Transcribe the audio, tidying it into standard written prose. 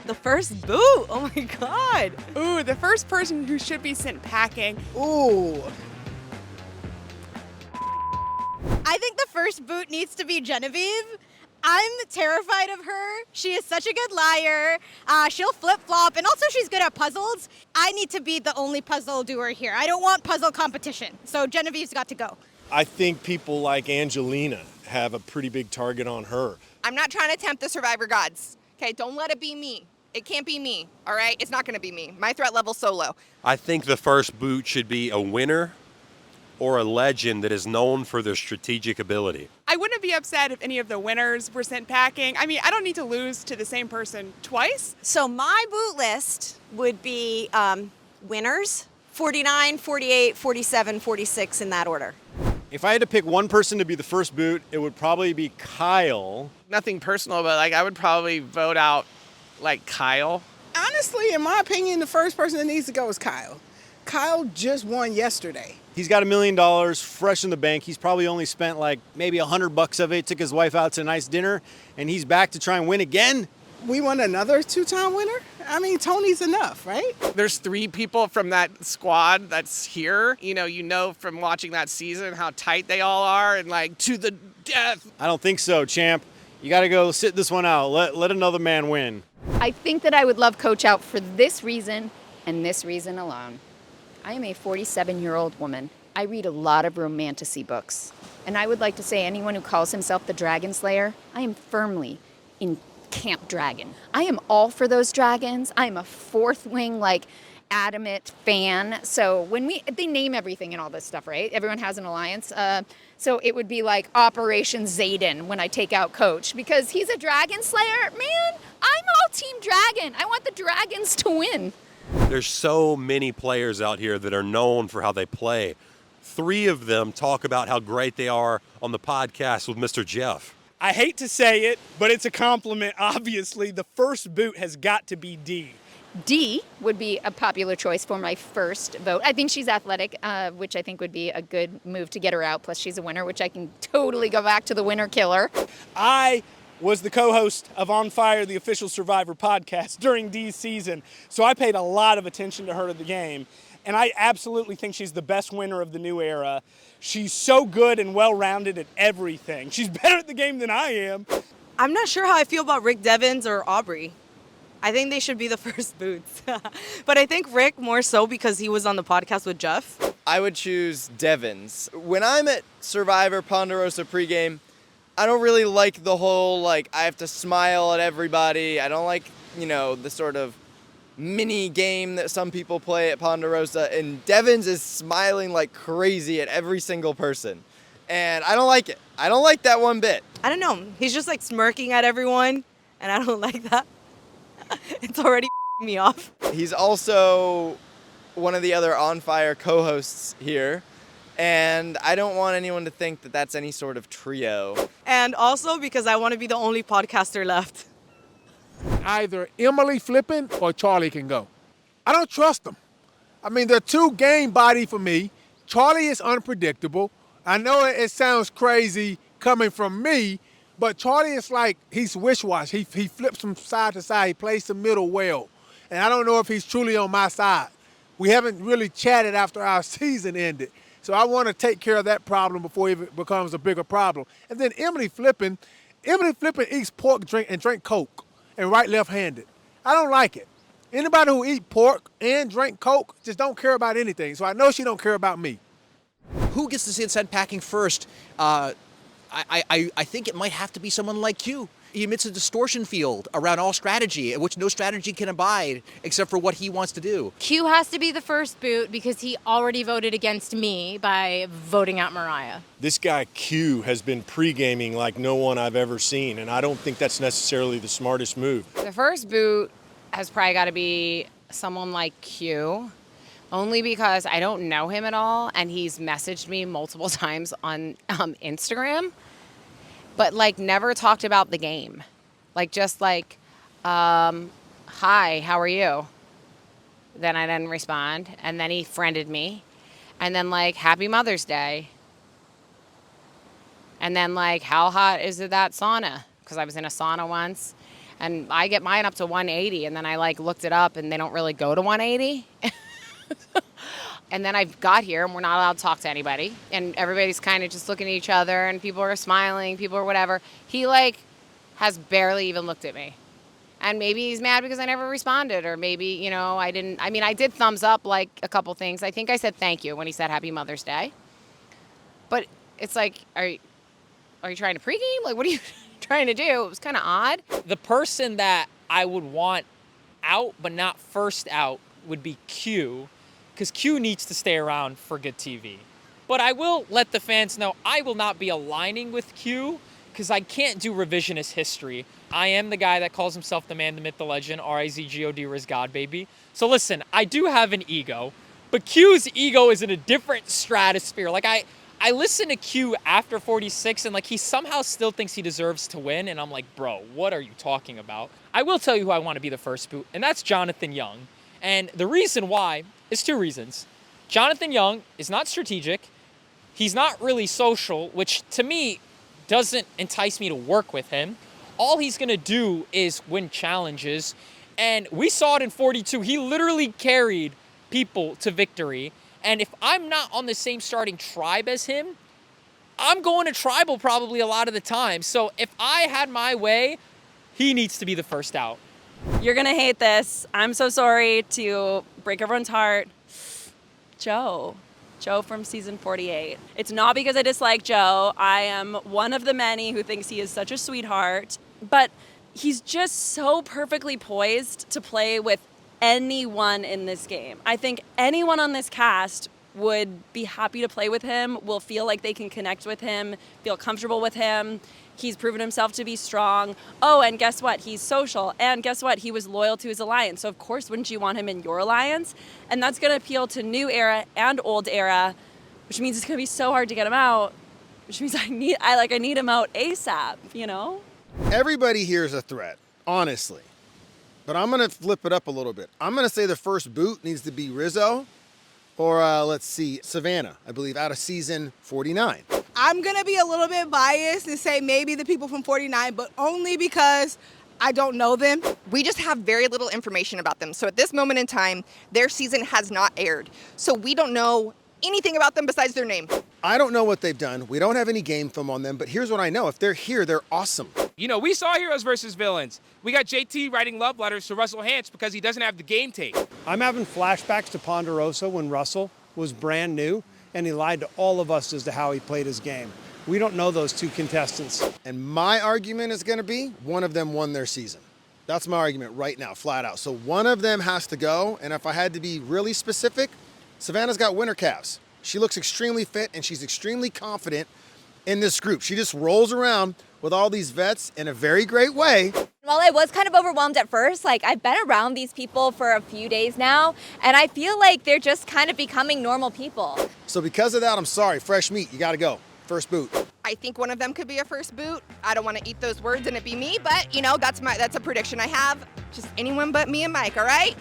The first boot. Oh my God. Ooh, the first person who should be sent packing. Ooh. I think the first boot needs to be Genevieve. I'm terrified of her. She is such a good liar. She'll flip-flop, and also she's good at puzzles. I need to be the only puzzle doer here. I don't want puzzle competition, so Genevieve's got to go. I think people like Angelina have a pretty big target on her. I'm not trying to tempt the survivor gods. Okay, don't let it be me. It can't be me, all right? It's not going to be me. My threat level's so low. I think the first boot should be a winner or a legend that is known for their strategic ability. I wouldn't be upset if any of the winners were sent packing. I mean, I don't need to lose to the same person twice. So my boot list would be winners, 49, 48, 47, 46 in that order. If I had to pick one person to be the first boot, it would probably be Kyle. Nothing personal, but I would probably vote out Kyle. Honestly, in my opinion, the first person that needs to go is Kyle. Kyle just won yesterday. He's got $1 million fresh in the bank. He's probably only spent maybe $100 of it, took his wife out to a nice dinner, and he's back to try and win again. We won another 2-time winner? I mean, Tony's enough, right? There's 3 people from that squad that's here. You know from watching that season how tight they all are and to the death. I don't think so, champ. You got to go sit this one out. Let another man win. I think that I would love Coach out for this reason and this reason alone. I am a 47-year-old woman. I read a lot of romantasy books. And I would like to say anyone who calls himself the Dragon Slayer, I am firmly in Camp Dragon. I am all for those dragons. I am a fourth wing, adamant fan. So when they name everything and all this stuff, right? Everyone has an alliance. So it would be Operation Zayden when I take out Coach because he's a Dragon Slayer. Man, I'm all Team Dragon. I want the dragons to win. There's so many players out here that are known for how they play. 3 of them talk about how great they are on the podcast with Mr. Jeff. I hate to say it, but it's a compliment. Obviously, the first boot has got to be D. D would be a popular choice for my first vote. I think she's athletic, which I think would be a good move to get her out. Plus, she's a winner, which I can totally go back to the winner killer. I was the co-host of On Fire, the official Survivor podcast during Dee's season, so I paid a lot of attention to her at the game, and I absolutely think she's the best winner of the new era. She's so good and well-rounded at everything. She's better at the game than I am. I'm not sure how I feel about Rick Devens or Aubrey. I think they should be the first boots. But I think Rick more so because he was on the podcast with Jeff. I would choose Devens. When I'm at Survivor Ponderosa pregame, I don't really like the whole, I have to smile at everybody. I don't like, the sort of mini game that some people play at Ponderosa. And Devens is smiling like crazy at every single person. And I don't like it. I don't like that one bit. I don't know. He's just smirking at everyone, and I don't like that. It's already me off. He's also one of the other On Fire co-hosts here. And I don't want anyone to think that that's any sort of trio. And also because I want to be the only podcaster left. Either Emily Flippin or Charlie can go. I don't trust them. I mean, they're too game body for me. Charlie is unpredictable. I know it sounds crazy coming from me, but Charlie is he's wish-wash. He flips from side to side. He plays the middle well. And I don't know if he's truly on my side. We haven't really chatted after our season ended. So I want to take care of that problem before it becomes a bigger problem. And then Emily Flippin eats pork and drink Coke and left-handed. I don't like it. Anybody who eat pork and drink Coke just don't care about anything. So I know she don't care about me. Who gets to see it sent packing first? I think it might have to be someone like Q. He emits a distortion field around all strategy, in which no strategy can abide except for what he wants to do. Q has to be the first boot because he already voted against me by voting out Mariah. This guy Q has been pre-gaming like no one I've ever seen, and I don't think that's necessarily the smartest move. The first boot has probably got to be someone like Q, only because I don't know him at all, and he's messaged me multiple times on Instagram. But never talked about the game. Hi, how are you? Then I didn't respond. And then he friended me. And then Happy Mother's Day. And then how hot is it that sauna? Because I was in a sauna once. And I get mine up to 180, and then I like looked it up, and they don't really go to 180. And then I got here, and we're not allowed to talk to anybody, and everybody's kind of just looking at each other, and people are smiling, people are whatever. He like has barely even looked at me. And maybe he's mad because I never responded, or maybe, you know, I did thumbs up like a couple things. I think I said thank you when he said Happy Mother's Day. But it's like, are you trying to pregame? Like, what are you trying to do? It was kind of odd. The person that I would want out, but not first out, would be Q, because Q needs to stay around for good TV. But I will let the fans know I will not be aligning with Q, because I can't do revisionist history. I am the guy that calls himself the man, the myth, the legend, R-I-Z-G-O-D, Riz God, baby. So listen, I do have an ego, but Q's ego is in a different stratosphere. Like, I listen to Q after 46, and like he somehow still thinks he deserves to win, and I'm like, bro, what are you talking about? I will tell you who I want to be the first boot, and that's Jonathan Young. And the reason why is two reasons. Jonathan Young is not strategic. He's not really social, which to me doesn't entice me to work with him. All he's going to do is win challenges. And we saw it in 42. He literally carried people to victory. And if I'm not on the same starting tribe as him, I'm going to tribal probably a lot of the time. So if I had my way, he needs to be the first out. You're going to hate this. I'm so sorry to break everyone's heart. Joe from season 48. It's not because I dislike Joe. I am one of the many who thinks he is such a sweetheart, but he's just so perfectly poised to play with anyone in this game. I think anyone on this cast would be happy to play with him, will feel like they can connect with him, feel comfortable with him. He's proven himself to be strong. Oh, and guess what? He's social. And guess what? He was loyal to his alliance. So of course, wouldn't you want him in your alliance? And that's going to appeal to new era and old era, which means it's going to be so hard to get him out, which means I need him out ASAP, you know? Everybody here is a threat, honestly. But I'm going to flip it up a little bit. I'm going to say the first boot needs to be Rizzo or, let's see, Savannah, I believe, out of season 49. I'm going to be a little bit biased and say maybe the people from 49, but only because I don't know them. We just have very little information about them. So at this moment in time, their season has not aired. So we don't know anything about them besides their name. I don't know what they've done. We don't have any game film on them, but here's what I know. If they're here, they're awesome. You know, we saw heroes versus villains. We got JT writing love letters to Russell Hantz because he doesn't have the game tape. I'm having flashbacks to Ponderosa when Russell was brand new, and he lied to all of us as to how he played his game. We don't know those two contestants. And my argument is going to be one of them won their season. That's my argument right now, flat out. So one of them has to go, and if I had to be really specific, Savannah's got winter calves. She looks extremely fit, and she's extremely confident in this group. She just rolls around with all these vets in a very great way. While I was kind of overwhelmed at first, like I've been around these people for a few days now, and I feel like they're just kind of becoming normal people. So because of that, I'm sorry, fresh meat, you gotta go. First boot. I think one of them could be a first boot. I don't want to eat those words and it be me, but you know, that's a prediction I have. Just anyone but me and Mike, all right?